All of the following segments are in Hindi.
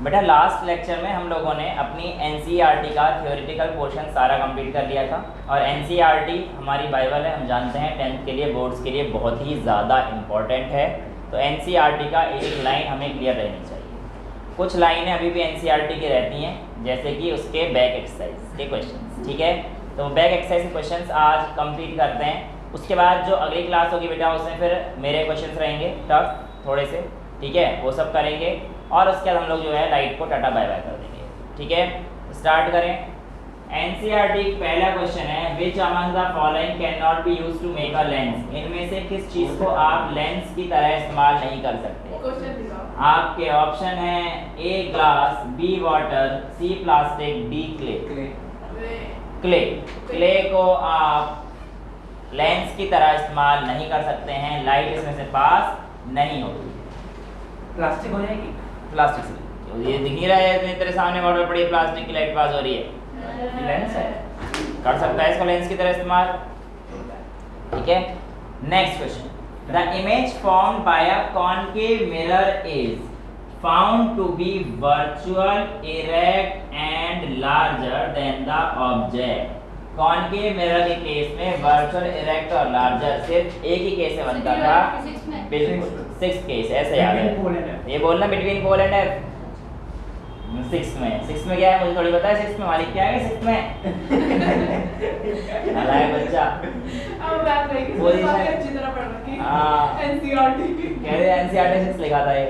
बेटा लास्ट लेक्चर में हम लोगों ने अपनी एनसीईआरटी का थ्योरेटिकल पोर्शन सारा कंप्लीट कर लिया था और एनसीईआरटी हमारी बाइबल है, हम जानते हैं 10th के लिए, बोर्ड्स के लिए बहुत ही ज़्यादा इम्पॉर्टेंट है। तो एनसीईआरटी का एक लाइन हमें क्लियर रहनी चाहिए। कुछ लाइनें अभी भी एनसीईआरटी की रहती हैं, जैसे कि उसके बैक एक्सरसाइज के क्वेश्चन, ठीक है। तो बैक एक्सरसाइज के क्वेश्चन आज कंप्लीट करते हैं। उसके बाद जो अगली क्लास होगी बेटा उसमें फिर मेरे क्वेश्चन रहेंगे टफ थोड़े से, ठीक है, वो सब करेंगे और उसके बाद हम लोग जो है लाइट को टाटा बाय बाय कर देंगे, ठीक है। स्टार्ट करें। एनसीईआरटी पहला क्वेश्चन है, which among the following can not be used to make a lens. इनमें से किस चीज को आप लेंस की तरह इस्तेमाल नहीं कर सकते। आपके ऑप्शन है A glass, B water, C plastic, D clay. Clay को आप लेंस की तरह इस्तेमाल नहीं कर सकते हैं, लाइट इसमें से पास नहीं होगी। प्लास्टिक हो जाएगी, प्लास्टिक से ये दिख नहीं रहा है, तेरे सामने बॉटल पड़ी है, प्लास्टिक की लाइट पास हो रही है, लेंस है, कर सकता है इसको लेंस की तरह इस्तेमाल, ठीक है। Next question, the image formed by a concave mirror is found to be virtual, erect and larger than the object. Concave mirror के केस में वर्चुअल, इरेक्ट और लार्जर सिर्फ एक ही केस में बनता था, बिल्कुल 6th केस, ऐसे याद है ये बोलना, between pole and F. 6th में क्या है मुझे थोड़ी पता है, 6th में मालिक क्या है 6th में नालायक बच्चा एनसीईआरटी 6 लिखा था ये।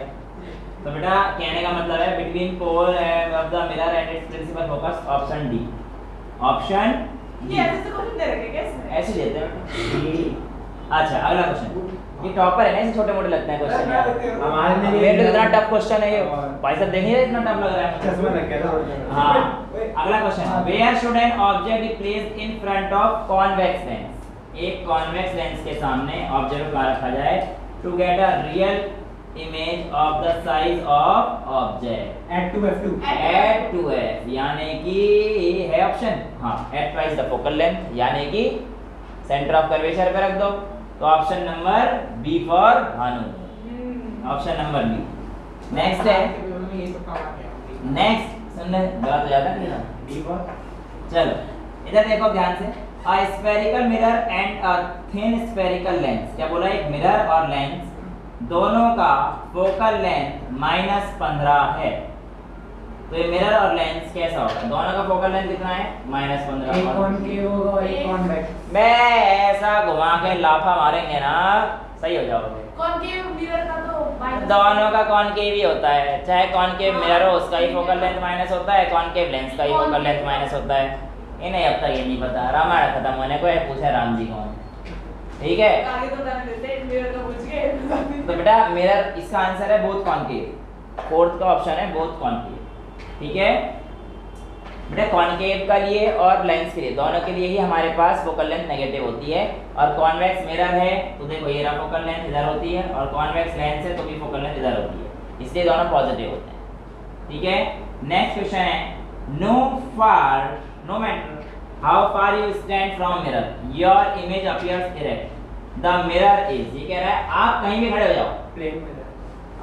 तो बेटा कहने का मतलब है between pole of the mirror and its principal focus, option D. Option ये ऐसे तो क्वेश्चन दे रखे क्या इसमें? ऐसे देते हैं। अच्छा अगला क्वेश्चन, ये टॉपर है ना, ऐसे छोटे मोटे लगते हैं क्वेश्चन यार, हमारे लिए मेरे लिए इतना टफ क्वेश्चन है ये भाई साहब, देखिए इतना टफ लग रहा है। चश्मा लग गया था। हां अगला question, where should an object be placed in front of convex lens. एक कॉन्वेक्स लेंस के सामने ऑब्जेक्ट को कहां रखा जाए to get a real image of the size of object. At two f, यानी कि है ऑप्शन, हां at twice the focal length, यानी कि सेंटर ऑफ कर्वेचर पे रख दो। तो option number B for Bhanu, option number B. Next है, नेक्स्ट सुनने गलत हो जाता है डी फॉर। चलो इधर देखो ध्यान से, a spherical mirror and a thin spherical lens. क्या बोला, एक मिरर और लेंस दोनों का फोकल लेंथ -15 है। तो ये मिरर और लेंस कैसा होगा, दोनों का फोकल लेंथ कितना है -15। एक कॉनकेव होगा और एक कॉन्वेक्स। मैं ऐसा घुमा के लाफा मारेंगे ना सही हो जाओगे। कॉनकेव मिरर का तो दोनों का कॉनकेव ही होता है, चाहे कॉनकेव मिरर हो उसका ही फोकल लेंथ माइनस होता है, कॉनकेव लेंस का ही फोकल लेंथ माइनस होता है। इन्हें अब तक ये नहीं पता, रामायण खत्म होने को है, पूछे राम जी कौन, ठीक है। आगे तो जाने देते, मिरर का पूछ के। तो बेटा मिरर इसका आंसर है बोथ कॉनकेव, 4th का ऑप्शन है बोथ कॉनकेव, ठीक है बेटा। कॉनकेव का लिए और लेंस के लिए, दोनों के लिए ही हमारे पास फोकल लेंथ नेगेटिव होती है। और कॉन्वेक्स मिरर है तो देखो ये रहा फोकल लेंथ इधर होती है, और कॉन्वेक्स लेंस है तो भी फोकल लेंथ इधर होती है, इसलिए दोनों पॉजिटिव होते हैं, ठीक है। नेक्स्ट क्वेश्चन है, no matter how far you stand from mirror your image appears erect. The mirror is, ये कह रहा है आप कहीं भी खड़े हो जाओ, प्लेन मिरर,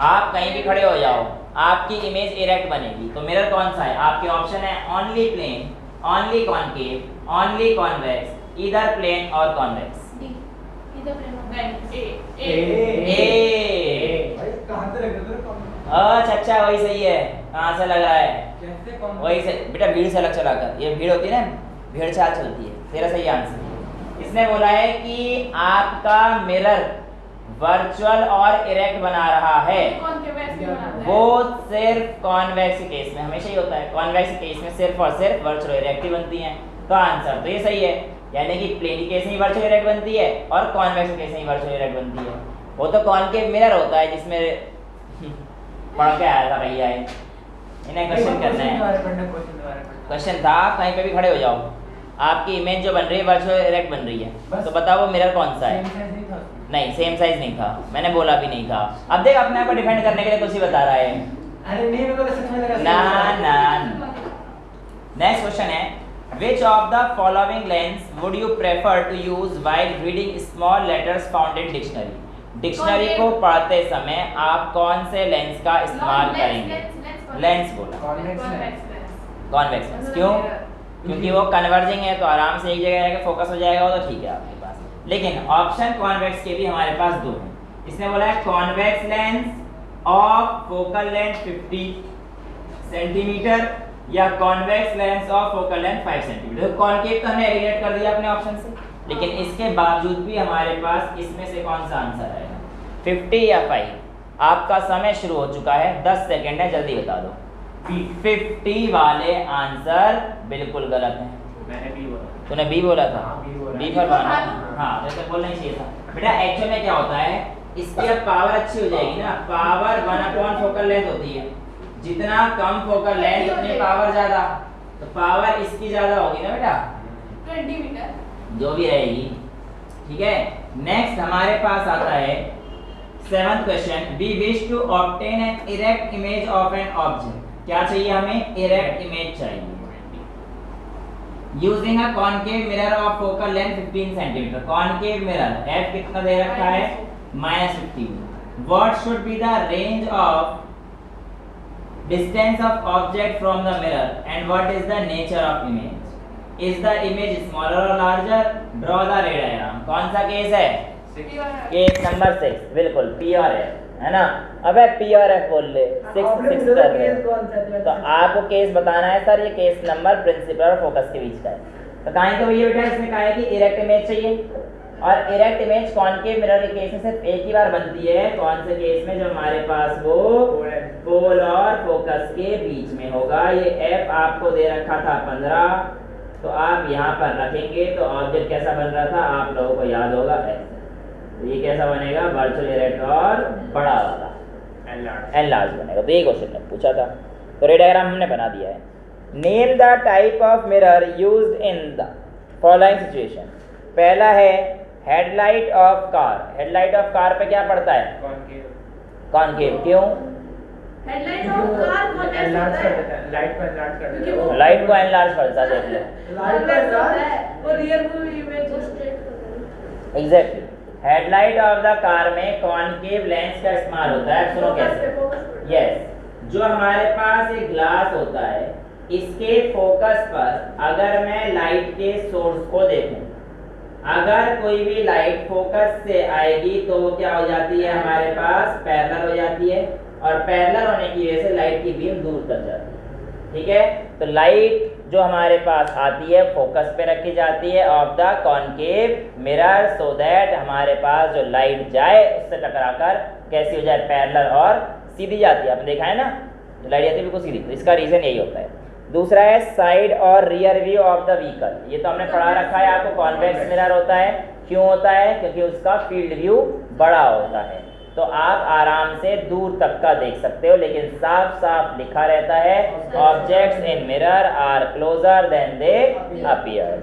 आप कहीं भी खड़े हो जाओ आपकी इमेज इरेक्ट बनेगी। तो मिरर कौन सा है, आपके ऑप्शन है only plane, only concave, only convex, either plane और कॉन्वेक्स। कहां से लग रहा अच्छा वही सही है, कहाँ से लग रहा है, कैसे कौन वही से बेटा, भीड़ से अलग चलाकर, ये भीड़ होती है ना, भीड़ चाल चलती है, तेरा सही आंसर। इसने बोला है कि आपका मिरर वर्चुअल और इरेक्ट बना रहा है, वो सिर्फ कॉन्वेक्स केस में हमेशा ही होता है, कॉन्वेक्स केस में सिर्फ और सिर्फ वर्चुअल इरेक्ट ही बनती हैं। तो आंसर तो ये सही है, यानी कि प्लेन केस में ही वर्चुअल इरेक्ट बनती है और कॉन्वेक्स केस में ही वर्चुअल इरेक्ट बनती है। वो तो कॉनकेव मिरर होता है जिसमें पढ़ के आया था भैया, इन्हें क्वेश्चन करना है। क्वेश्चन था कहीं पे भी खड़े हो जाओ, आपकी इमेज जो बन रही है वर्चुअल इरेक्ट बन रही है, तो बताओ वो मिरर कौन सा है। नहीं सेम साइज नहीं था, मैंने बोला भी नहीं था। अब देख अपने आप को डिफेंड करने के लिए कुछ ही बता रहा है। अरे नहीं, मेरे को तो सच में लगा। ना। नेक्स्ट क्वेश्चन है, which of the following lens would you prefer to use while reading small letters found in dictionary। Dictionary को पढ़ते समय आप कौन से लेंस का इस्तेमाल करेंगे। लेंस बोला, convex lens. Convex convex lens. क्यों? क्योंकि वो कन्वर्जिंग है तो आराम से एक जगह जाके फोकस हो जाएगा, वो तो ठीक है आपके पास। लेकिन ऑप्शन कॉन्वेक्स के भी हमारे पास दो हैं। इसने बोला है convex lens of focal length 50 centimetre या convex lens of focal length 5 centimetre. तो कॉनकेव तो हमने एलिमिनेट कर दिया अपने ऑप्शन से, लेकिन इसके बावजूद भी हमारे पास इसमें से कौन सा आंसर आएगा, 50 या 5? आपका समय शुरू हो चुका है, 10 सेकंड है, जल्दी बता दो। 50 वाले आंसर बिल्कुल गलत है। मैंने भी बोला। तूने बी बोला था? हाँ, B बोला। बी फॉर बाना। हाँ, वैसे बोलना ही चाहिए था बेटा। एक्चुअल में क्या होता है, इसकी अब पावर अच्छी हो जाएगी ना, पावर 1 फोकल लेंथ होती है। जितना कम फोकल लेंथ उतनी पावर ज्यादा, तो पावर इसकी ज्यादा होगी ना बेटा, 20 मीटर जो भी रहेगी। ठीक है, नेक्स्ट हमारे पास आता है 7th question. We wish to obtain an erect image of an object. क्या चाहिए हमें? इरेक्ट इमेज चाहिए using a concave mirror of focal length 15 centimetre. Concave mirror f कितना दे रखा है? -15। What should be the range of distance of object from the mirror and what is the nature of image? Is the image smaller or larger? Draw the ray diagram. कौन सा केस है? केस नंबर 6, बिल्कुल P और F है ना। अबे P और F बोल ले, 6 कर रहे हैं। तो आपको केस बताना है सर, ये केस नंबर प्रिंसिपल और फोकस के बीच का है। तो कहें तो भैया बेटा इसमें कहा है कि इरेक्ट इमेज चाहिए, और इरेक्ट इमेज कॉनकेव मिरर के केस में सिर्फ एक ही बार बनती है। कौन से केस में? जो हमारे पास वो पोल और फोकस के बीच में होगा। ये F आपको दे रखा था 15, तो आप यहाँ पर रखेंगे तो ऑब्जेक्ट कैसा बन रहा था आप लोगों को याद होगा ऐसे। तो ये कैसा बनेगा? वर्चुअल इरेक्ट और बड़ा वाला एनलार्ज बनेगा। तो ये क्वेश्चन ने पूछा था, तो रे डायग्राम हमने बना दिया है। Name the type of mirror used in the following situation. पहला है headlight of car. Headlight of car पे क्या पड़ता है? कॉनकेव। क्यों? Headlight of car convex enlarge होता कर है, देता है, लाइट को एनलार्ज कर देता क्योंकि है। वो- लाइट को एनलार्ज करता है, देख लो। कॉन्वेक्स होता है, वो रियर व्यू इमेज को स्ट्रेट करता है। Exactly. Headlight of the car में कॉनकेव लेंस का इस्तेमाल होता है। सुनो कैसे? यस, जो हमारे पास एक ग्लास होता है, इसके फोकस पर अगर मैं लाइट के सोर्स को देखूं, अगर कोई भी लाइट फोकस से आएगी तो वो क्या हो जाती है? हमारे पास पैरेलल हो जाती है, और पैरेलल होने की वजह से लाइट की बीम दूर तक जाती है। ठीक है, तो लाइट जो हमारे पास आती है फोकस पे रखी जाती है of the concave mirror, so that हमारे पास जो लाइट जाए उससे टकराकर कैसी हो जाए? पैरेलल और सीधी जाती है। आपने देखा है ना, जो लाइट जाती है बिल्कुल सीधी। तो इसका रीजन यही होता है। दूसरा है साइड और rear view of the vehicle. ये तो हमने पढ़ा रखा है आपको, कॉन्वेक्स मिरर होता है। क्यों होता है? क्योंकि उसका फील्ड व्यू बड़ा होता है, तो आप आराम से दूर तक का देख सकते हो, लेकिन साफ साफ लिखा रहता है objects in mirror are closer than they appear.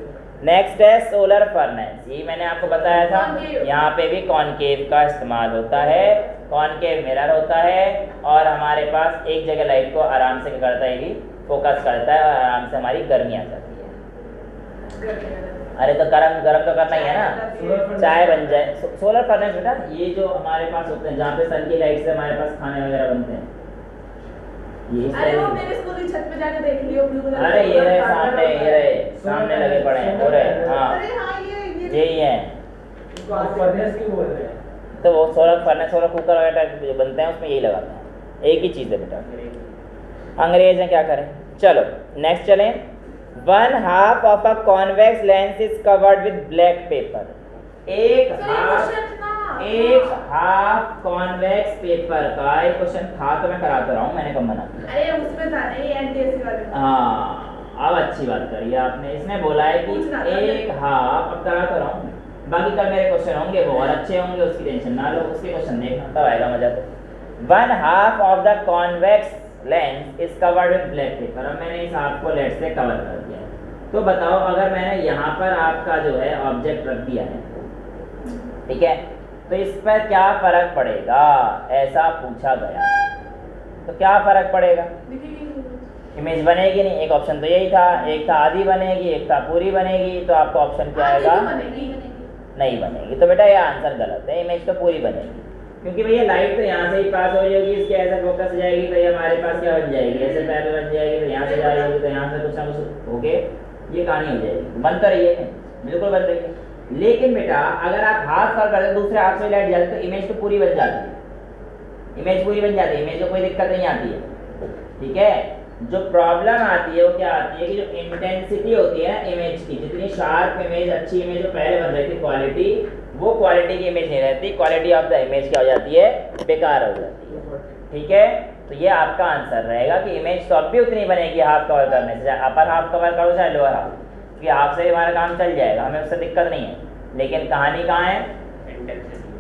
Next है सोलर फर्नेस। ये मैंने आपको बताया था, यहाँ पे भी कॉनकेव का इस्तेमाल होता है। कॉनकेव मिरर होता है और हमारे पास एक जगह लाइट को आराम से क्या करता है? ये फोकस करता है और आराम से हमारी गर्मी आ जाती है। अरे तो गरम गरम तो करना ही है ना, चाय बन जाए। सोलर फर्नेस बेटा ये जो हमारे पास होते हैं, जहाँ पे सन की लाइट से हमारे पास खाने वगैरह बनते हैं, ये अरे वो मेरे स्कूल की छत पे जाके देख लियो ब्लू कलर। अरे ये रहे सामने, ये रहे सामने लगे पड़े हैं, हो रहे। हाँ, अरे हाँ ये यही है। फर्नेस क्यों बोल रहे हैं? तो वो सोलर फर्नेस, सोलर कुकर वगैरह जो बनते हैं उसमें यही लगाते हैं। एक ही चीज़ है बेटा, अंग्रेज हैं क्या करें। चलो नेक्स्ट चलें। 1/2 of a convex lens is covered with black pepper. एक हाफ कॉन्वेक्स पेपर का एक क्वेश्चन था, तो मैं कराता रहा हूँ, मैंने कब मना किया? अरे उसमें था नहीं एनटीएससी वाले में। हाँ, अब अच्छी बात करी आपने। इसने बोला है कि पूछना था। एक हाफ, अब कराता रहा हूँ, बाकी कल मेरे क्वेश्चन होंगे वो और अच्छे होंगे, उसकी टेंशन ना लो, उसके क्वेश्चन देखना तब आएगा मजा। तो 1/2 of the convex lens is covered with black pepper. अब मैंने इस हाफ को लेड से कवर कर दिया, तो बताओ अगर मैंने यहाँ पर आपका जो है ऑब्जेक्ट रख दिया है, ठीक है, तो इस पर क्या फर्क पड़ेगा? ऐसा पूछा गया, तो क्या फर्क पड़ेगा? इमेज बनेगी नहीं। एक ऑप्शन तो यही था, एक था आधी बनेगी, एक था पूरी बनेगी। तो आपका ऑप्शन क्या आएगा? नहीं बनेगी। तो बेटा ये आंसर गलत है, इमेज तो पूरी बनेगी। क्योंकि भैया लाइट तो यहाँ से ही पास हो रही होगी, इसके ऐसे फोकस जाएगी तो ये हमारे पास क्या बन जाएगी, ऐसे पैरेलल बन जाएगी, तो यहाँ से जा रही होगी तो यहाँ से कुछ ना कुछ हो के ये कहानी हो जाएगी। बन तो रही है, बिल्कुल बन रही है। लेकिन बेटा अगर आप हाथ पर करते दूसरे हाथ से लाइट जलती तो इमेज तो पूरी बन जाती है, इमेज पूरी बन जाती है, इमेज को कोई दिक्कत नहीं आती है। ठीक है, जो प्रॉब्लम आती है वो क्या आती है कि जो इंटेंसिटी होती है ना इमेज की, जितनी शार्प इमेज, अच्छी इमेज जो पहले बन रही थी क्वालिटी, वो क्वालिटी की इमेज नहीं रहती, क्वालिटी ऑफ द इमेज क्या हो जाती है, बेकार हो जाती है। ठीक है, तो ये आपका आंसर रहेगा कि इमेज तो अब भी उतनी बनेगी हाफ कवर करने से, चाहे अपर हाफ कवर करो चाहे लोअर हाफ, क्योंकि हाफ से हमारा काम चल जाएगा, हमें उससे दिक्कत नहीं है। लेकिन कहानी कहाँ है,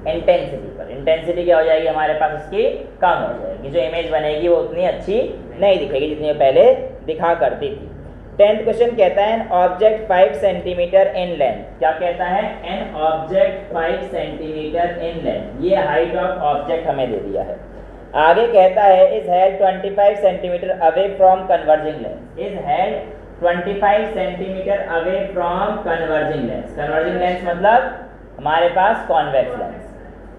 इंटेंसिटी पर। इंटेंसिटी क्या हो जाएगी हमारे पास, उसकी कम हो जाएगी, जो इमेज बनेगी वो उतनी अच्छी नहीं दिखेगी जितनी पहले दिखा करती थी। 10th क्वेश्चन कहता है an object 5 centimetre in length, क्या कहता है, an object 5 centimetre in length, ये हाइट ऑफ ऑब्जेक्ट हमें दे दिया है। आगे कहता है is held 25 centimetre away from converging lens, is held 25 centimetre away from converging lens. Converging lens मतलब हमारे पास कॉन्वेक्स लेंस।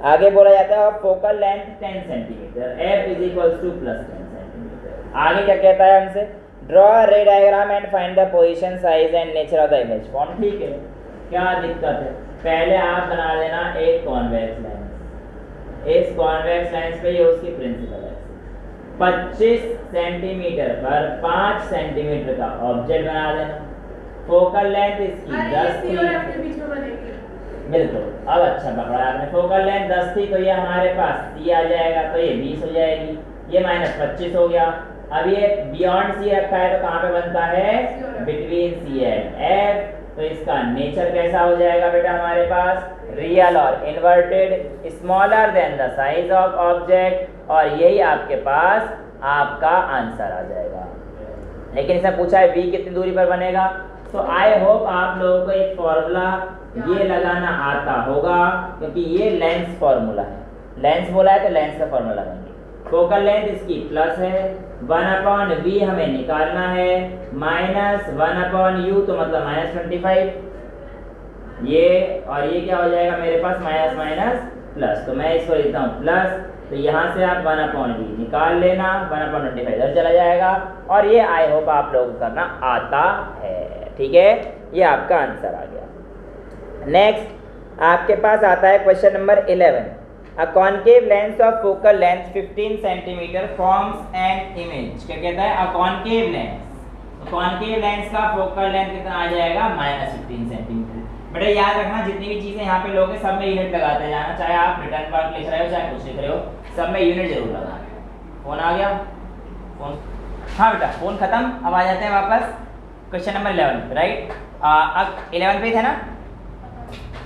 आगे बोला जाता है focal length 10 centimetre, f is equals two plus 10 centimetre. आगे क्या कहता है हमसे, ड्रॉ रे diagram and find the position, size and nature of the image form. ठीक है, क्या दिक्कत है, पहले आप बना देना एक कॉन्वेक्स लेंस, इस कॉन्वेक्स लेंस पे ये उसकी प्रिंसिपल है, 25 सेंटीमीटर पर 5 सेंटीमीटर का ऑब्जेक्ट बना देना। फोकल लेंथ इसकी 10 थी, बिल्कुल, अब अच्छा पकड़ा आपने। फोकल लेंथ 10 थी तो ये हमारे पास C आ जाएगा, तो ये 20 हो जाएगी, ये -25 हो गया। अब ये बियॉन्ड C रखा है तो कहाँ पे बनता है, बिटवीन C एंड F, तो इसका नेचर कैसा हो जाएगा बेटा हमारे पास, रियल और inverted, smaller than the size of object, और यही आपके पास आपका आंसर आ जाएगा। लेकिन इसने पूछा है V कितनी दूरी पर बनेगा, तो आई होप आप लोगों को एक फॉर्मूला ये लगाना आता होगा, क्योंकि ये लेंस फॉर्मूला है, लेंस बोला है तो लेंस का फॉर्मूला लगाएंगे। फोकल लेंथ इसकी प्लस है, 1/v हमें निकालना है, -1/u तो मतलब -25, ये और ये क्या हो जाएगा मेरे पास माइनस माइनस प्लस, तो मैं इसको लिखता हूँ प्लस, तो यहाँ से आप 1/v निकाल लेना, 1/25 इधर चला जाएगा, और ये आई होप आप लोगों को करना आता है। ठीक है, ये आपका आंसर आ गया। नेक्स्ट आपके पास आता है question number 11, a concave lens of focal length 15 centimetre forms an image. क्या कहता है, अ कॉन्केव लेंस, तो कॉन्केव लेंस का फोकल लेंथ कितना आ जाएगा, -15 सेंटीमीटर। बेटा याद रखना जितनी भी चीजें यहाँ पे लोगे सब में यूनिट लगाते जाना, चाहे आप रिटर्न पार्ट लिख रहे हो चाहे कुछ लिख रहे हो, सब में यूनिट जरूर लगाना। फोन आ गया, फोन, हाँ बेटा फोन खत्म, अब आ जाते हैं वापस क्वेश्चन नंबर 11 राइट। अब 11 पे थे ना,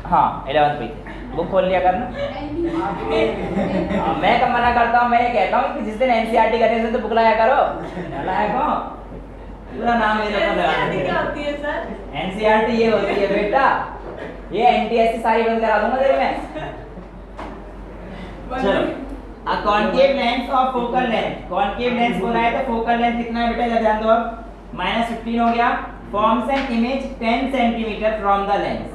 हाँ 11 पे थे, बुक खोल लिया करना। मैं कब मना करता हूँ, मैं ये कहता हूँ कि जिस दिन एनसीईआरटी करने से तो बुक लाया करो, लाया कौन, पूरा नाम मेरे को लगा। क्या होती है सर, एनसीईआरटी ये होती है बेटा, ये एनटीएससी सारी बंद करा दूंगा तेरे में। चलो, a concave lens of focal length, concave lens बोला है तो फोकल लेंथ कितना है बेटा, ध्यान दो, अब -15 हो गया, forms an image 10 centimetre from the lens,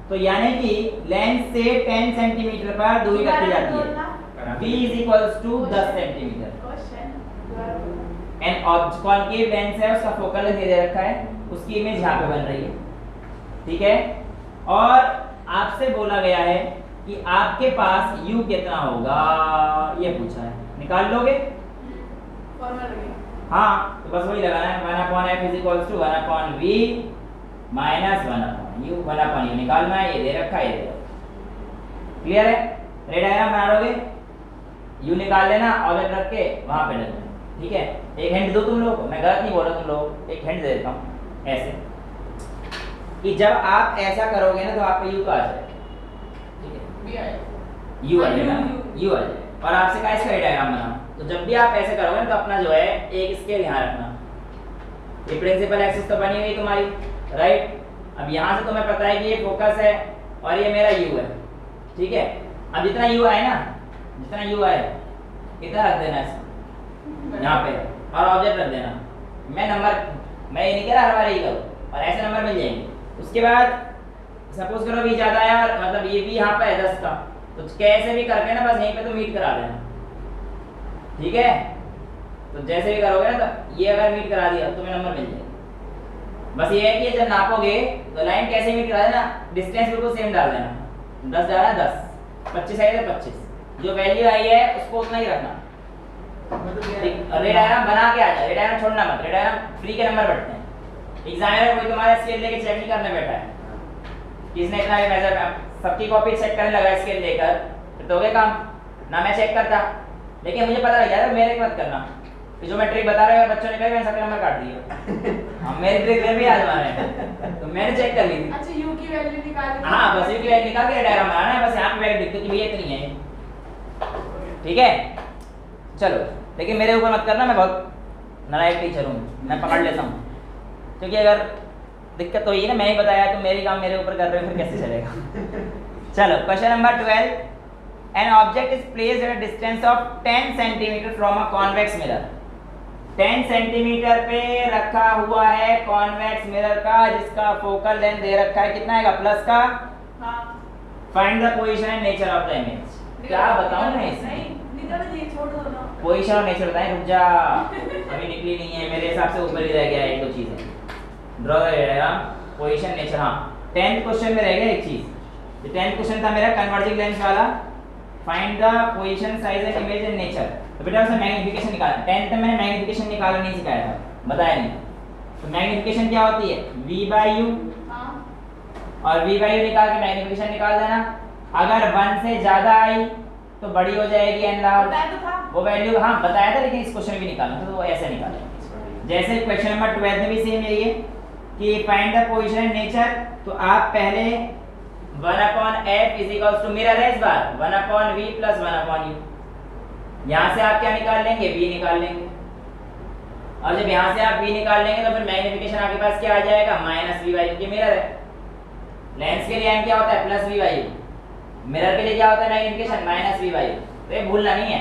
तो यानी कि लेंस से 10 सेंटीमीटर पर दूरी रखी जाती है, b is equals to 10 centimetre. An concave lens है, उसका फोकल लेंथ दे रखा है, उसकी इमेज यहाँ पे बन रही है। ठीक है, और आपसे बोला गया है कि आपके पास u कितना होगा, ये पूछा है, निकाल लोगे, हाँ तो बस वही लगाना है, 1/f is equals to 1/v -1/u, 1/u निकालना है, ये दे रखा है, ये दे रखा। क्लियर है, रे डायग्राम बना लोगे, u निकाल लेना, ऑब्जेक्ट रख के वहां पे रख देना। ठीक है, एक हिंट दो तुम लोग, मैं गलत नहीं बोल रहा, तुम लोग एक हिंट दे देता हूँ, ऐसे कि जब आप ऐसा करोगे ना तो आपका u का आ जाएगा, ठीक है, u आ जाएगा, u आ जाएगा, और आपसे कहा इसका डायग्राम बनाओ, तो जब भी आप ऐसे करोगे ना तो अपना जो है एक स्केल यहाँ रखना, ये प्रिंसिपल एक्सिस तो बनी हुई तुम्हारी राइट। अब यहाँ से तुम्हें पता है कि ये फोकस है और ये मेरा u है, ठीक है। अब जितना u आए ना, जितना u आए इतना रख देना ऐसे यहाँ पे, और ऑब्जेक्ट रख देना। मैं ये नहीं कह रहा हर बार यही करो, और ऐसे नंबर मिल जाएंगे। उसके बाद सपोज करो भी ज़्यादा है, और मतलब ये भी यहाँ पे है 10 का, तो कैसे भी करके ना बस यहीं पे तो मीट करा देना, ठीक है। तो जैसे भी करोगे ना तो ये अगर मीट करा दिया तो तुम्हें नंबर मिल जाएगा। बस ये है कि जब नापोगे तो लाइन कैसे मीट करा देना, डिस्टेंस बिल्कुल सेम डाल देना, 10 डाला 10, 25 आई तो 25, जो वैल्यू आई है उसको उतना ही रखना। रेड डायग्राम बना के आ जाए, रेड डायग्राम छोड़ना मत, रेड डायग्राम फ्री के नंबर बढ़ते हैं। एग्जामिनर कोई तुम्हारा स्केल लेके चेक नहीं करने बैठा है, किसने इतना मेजर, सबकी कॉपी चेक करने लगा स्केल लेकर, फिर तो हो गया काम ना। मैं चेक करता, लेकिन मुझे पता लग जाता मेरे मत करना कि जो मैं ट्रिक बता रहा हूँ बच्चों ने कहा मैंने सबके नंबर काट दिए। हाँ मेरी ट्रिक भी आजमा रहे हैं, तो मैंने चेक कर ली थी। अच्छा यू की वैल्यू निकाल, हाँ बस यू की वैल्यू निकाल के डायग्राम बनाना है, बस यहाँ पे वैल्यू दिखती है कि भैया इतनी है, ठीक है। चलो लेकिन मेरे ऊपर मत करना, मैं बहुत नालायक टीचर हूँ, मैं पकड़ लेता हूँ, क्योंकि अगर दिक्कत तो ये ना मैंने बताया तो मेरी काम मेरे ऊपर कर रहे हो, फिर कैसे चलेगा। चलो question number 12, an object is placed at a distance of 10 centimetre from a convex mirror. 10 centimetre पे रखा हुआ है कॉन्वेक्स मिरर का, जिसका फोकल लेंथ दे रखा है कितना आएगा, प्लस का। Find the position and nature of the image. क्या बताऊं मैं इसमें, छोड़ दो ना, पोजीशन और नेचर बताएं, रुक जा अभी निकली नहीं है, मेरे हिसाब से ऊपर ही रह गया है, एक दो चीजें। Draw the diagram, position nature, हाँ 10th क्वेश्चन में रह गया एक चीज, ये 10th क्वेश्चन था मेरा कन्वर्जिंग लेंस वाला, find the position size and image and nature. तो बेटा उसमें मैग्नीफिकेशन निकालना, 10th में मैंने मैग्नीफिकेशन निकालना नहीं सिखाया था, बताया नहीं। तो मैग्नीफिकेशन क्या होती है, v/u, और v/u निकाल के मैग्नीफिकेशन निकाल देना। अगर 1 से ज्यादा आई तो बड़ी हो जाएगी एनलार्ज, वो वैल्यू हाँ बताया था, लेकिन इस क्वेश्चन में भी निकालना था तो वो ऐसे निकालेंगे। जैसे क्वेश्चन नंबर 12 में भी सेम यही है कि find the position and nature, तो आप पहले 1/f is equals to mirror है इस बार 1/v प्लस 1/u, यहाँ से आप क्या निकाल लेंगे, v निकाल लेंगे, और जब यहाँ से आप v निकाल लेंगे तो फिर मैग्नीफिकेशन आपके पास क्या आ जाएगा, -v/u, ये मिरर है। लेंस के लिए m क्या होता है, +v/u, मिरर के लिए क्या होता है मैग्नीफिकेशन, -v/u। तो ये भूलना नहीं है,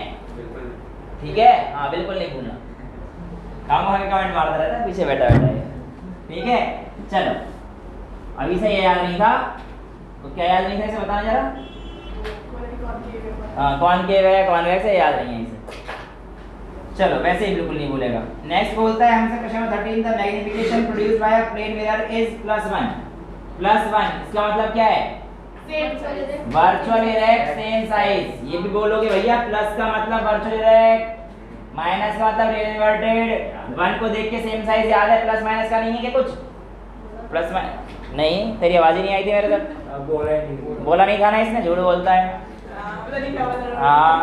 ठीक है, हाँ बिल्कुल नहीं भूलना, काम आगे कमेंट मारता रहता है पीछे बैठा बैठा है, ठीक है। चलो अभी से ये याद नहीं था तो क्या याद नहीं था इसे बताना जरा, हाँ कॉनकेव है कॉन्वेक्स है याद नहीं है इसे, चलो वैसे ही बिल्कुल नहीं भूलेगा। नेक्स्ट बोलता है हमसे question number 13, the magnification produced by a plane mirror is +1, इसका मतलब क्या है, वर्चुअल इरेक्ट सेम साइज। ये भी बोलोगे भैया, प्लस का मतलब वर्चुअल इरेक्ट, माइनस का मतलब रियल इन्वर्टेड। 1 को देख के सेम साइज याद है, प्लस माइनस का नहीं है क्या कुछ, प्लस माइनस नहीं, तेरी आवाज ही नहीं आई थी मेरे तक, बोला नहीं था ना इसने, झूठ बोलता है। हाँ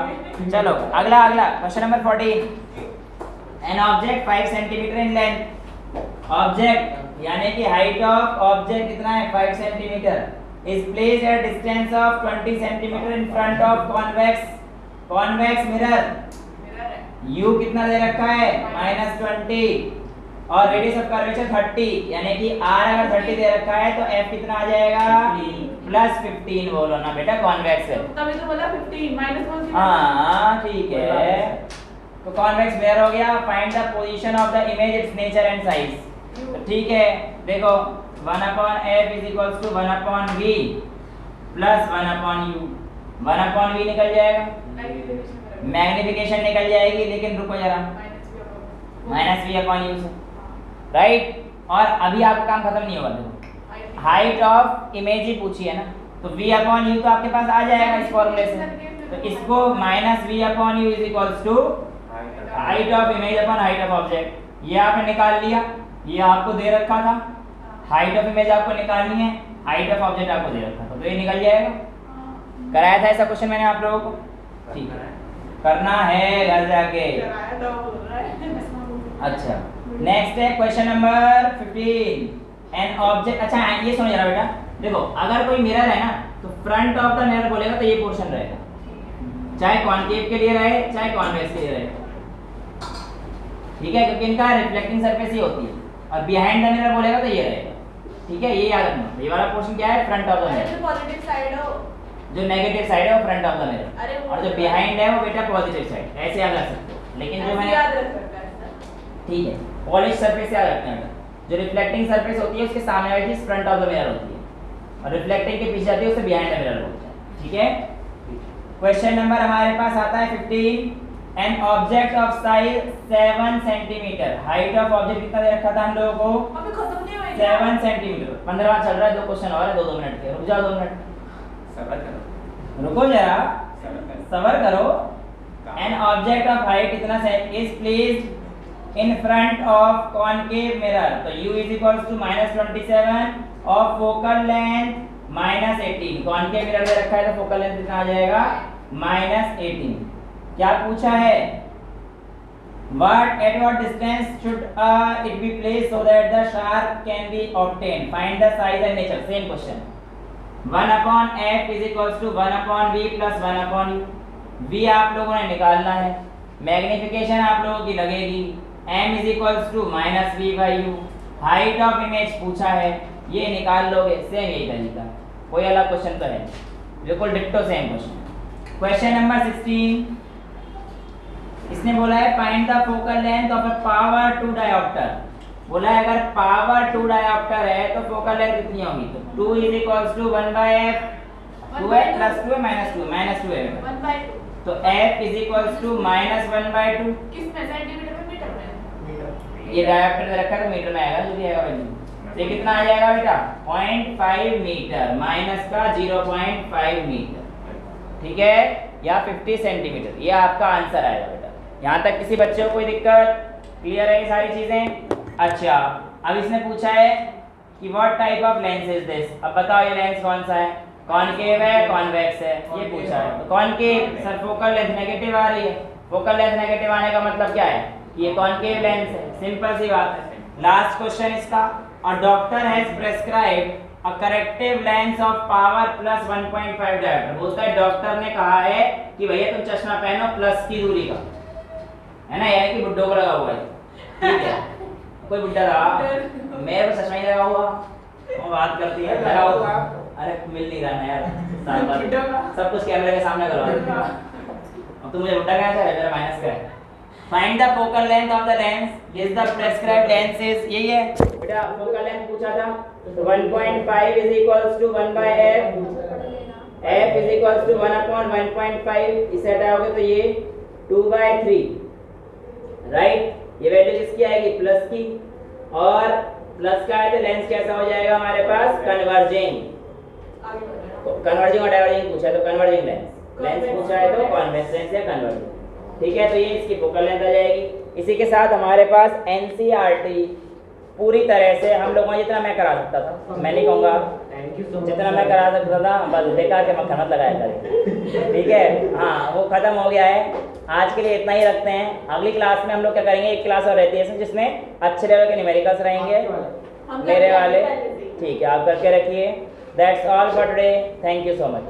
चलो अगला question number 14, an object 5 centimetre in length, object यानी कि हाइट ऑफ ऑब्जेक्ट कितना है 5 centimetre, is placed at distance of 20 centimeter in front of convex mirror। u कितना दे रखा है -20, और रेडियस ऑफ कर्वेचर 30, यानी कि r अगर 30 दे रखा है तो f कितना आ जाएगा, +15। बोलो ना बेटा कॉन्वेक्स है, तभी तो बोला 15 -1। हाँ ठीक है, तो कॉन्वेक्स मिरर हो गया। Find the position of the image, it's nature and size. ठीक है देखो 1/f is equals to 1/v plus 1/u, 1/v निकल जाएगा, मैग्नीफिकेशन निकल जाएगी, लेकिन रुको जरा -v/u से, राइट। और अभी आपका काम खत्म नहीं होगा, देखो हाइट ऑफ इमेज ही पूछी है ना, तो v/u तो आपके पास आ जाएगा इस फॉर्मूले से, तो इसको -v/u is equals to height of image upon height of object. ये आपने निकाल लिया, ये आपको दे रखा था, हाइट ऑफ इमेज आपको निकालनी है, हाइट ऑफ ऑब्जेक्ट आपको दे रखा था, तो ये निकल जाएगा। कराया था ऐसा क्वेश्चन मैंने आप लोगों को, ठीक है करना है घर जाके। अच्छा नेक्स्ट है क्वेश्चन नंबर 15, एन ऑब्जेक्ट। अच्छा ये सुनो जरा बेटा, देखो अगर कोई मिरर है ना तो फ्रंट ऑफ द मिरर बोलेगा तो ये पोर्शन रहेगा, चाहे कॉनकेव के लिए रहे चाहे कॉन्वेक्स के लिए रहे, ठीक है, क्योंकि इनका रिफ्लेक्टिंग सरफेस ही होती है। और बिहाइंड द मिरर बोलेगा तो ये रहेगा, ठीक है, ये याद रखना। ये वाला पोर्शन क्या है, front of the mirror, positive side हो, जो नेगेटिव साइड है वो फ्रंट ऑफ द मिरर, और जो बिहाइंड है वो बेटा पॉजिटिव साइड, ऐसे याद रख सकते हो। लेकिन जो मैंने याद रख सकता है, ठीक है, पॉलिश सरफेस याद रखना है, जो रिफ्लेक्टिंग सरफेस होती है उसके सामने वाली चीज फ्रंट ऑफ द मिरर होती है, और रिफ्लेक्टिंग के पीछे जाती है उसे बिहाइंड द मिरर बोलते हैं, ठीक है। क्वेश्चन नंबर हमारे पास आता है 15। An object of size 7 centimetre, height of object कितना दे रखा था हम लोगों को? अभी खत्म नहीं हुआ 7 सेंटीमीटर। 15 चल रहा है, 2 क्वेश्चन और है, 2 मिनट के। रुक जाओ 2 मिनट, सबर करो, रुको जरा, सबर करो। सबर करो। एन ऑब्जेक्ट ऑफ हाइट इतना से is placed in front of concave mirror, तो u is equals to -27 of focal length -18। Concave mirror में रखा है तो फोकल लेंथ कितना आ जाएगा? -18। क्या पूछा है? What at what distance should it be placed so that the sharp can be obtained? Find the size and nature. Same question. 1/f is equals to 1/v plus 1/u. v आप लोगों ने निकालना है, मैग्निफिकेशन आप लोगों की लगेगी, m is equals to -v/u। Height of image पूछा है, ये निकाल लोगे। सेम यही तरीका, कोई अलग क्वेश्चन तो है बिल्कुल ditto same question. Question number 16, इसने बोला है find the focal length of a power 2 dioptre. बोला है अगर पावर 2 डायोप्टर है तो फोकल लेंथ कितनी होगी? तो 2 is equals to 1/f, 2f plus 2 -2 है 1/2। तो f is equals to -1/2। किसमें, सेंटीमीटर में, मीटर में? ये डायोप्टर में रखा है तो मीटर में आएगा, जो भी आएगा वैल्यू। तो ये कितना आ जाएगा बेटा? 0.5 मीटर माइनस का 0.5 मीटर, ठीक है, या 50 सेंटीमीटर। ये आपका आंसर आएगा बेटा। यहाँ तक किसी बच्चे को कोई दिक्कत? क्लियर है ये सारी चीजें? अच्छा, अब इसने पूछा है कि what type of lens is this. अब बताओ ये लेंस कौन सा है? कॉनकेव है, कॉन्वेक्स है? ये पूछा है। तो concave, sir focal length negative आ रही है। फोकल लेंथ नेगेटिव आने का मतलब क्या है? ये कॉनकेव लेंस है, सिंपल सी बात है। लास्ट क्वेश्चन इसका, a doctor has prescribed a corrective lens of power plus 1.5 dioptre. बोलता है डॉक्टर ने कहा है कि भैया तुम चश्मा पहनो प्लस की दूरी का, है ना? यह कि बुड्ढों को लगा हुआ है, ठीक है? कोई बुड्ढा रहा, मेरे को चश्मा ही लगा हुआ, वो बात करती है लगा हुआ। अरे मिल नहीं रहा ना यार, सब कुछ कैमरे के सामने करवा। अब तो मुझे बुड्ढा कहना चाहिए, मेरा माइनस का है। Find the focal length of the lens, this the prescribed lens is, यही है बेटा। फोकल लेंथ पूछा था, तो 1.5 is equals to 1/f, f is equals to 1/1.5। इसे हटाओगे तो ये 2/3, राइट? ये वैल्यू किसकी आएगी? प्लस की, और प्लस का है तो लेंस कैसा हो जाएगा हमारे पास? कन्वर्जिंग। कन्वर्जिंग और डाइवर्जिंग पूछा है तो कन्वर्जिंग लेंस, लेंस पूछा है तो कॉन्वेक्स लेंस या कन्वर्जिंग, ठीक है? तो ये इसकी फोकल लेंथ आ जाएगी। इसी के साथ हमारे पास एनसीईआरटी पूरी तरह से हम लोगों जितना मैं करा सकता था, मैं नहीं कहूँगा जितना मैं करा सकता था, बस बेकार के मक्खन मत लगाया करें, ठीक है? हाँ, वो खत्म हो गया है। आज के लिए इतना ही रखते हैं। अगली क्लास में हम लोग क्या करेंगे, एक क्लास और रहती है जिसमें अच्छे लेवल के न्यूमेरिकल्स रहेंगे, मेरे वाले, ठीक है? आप करके रखिए। That's all for today, thank you so much.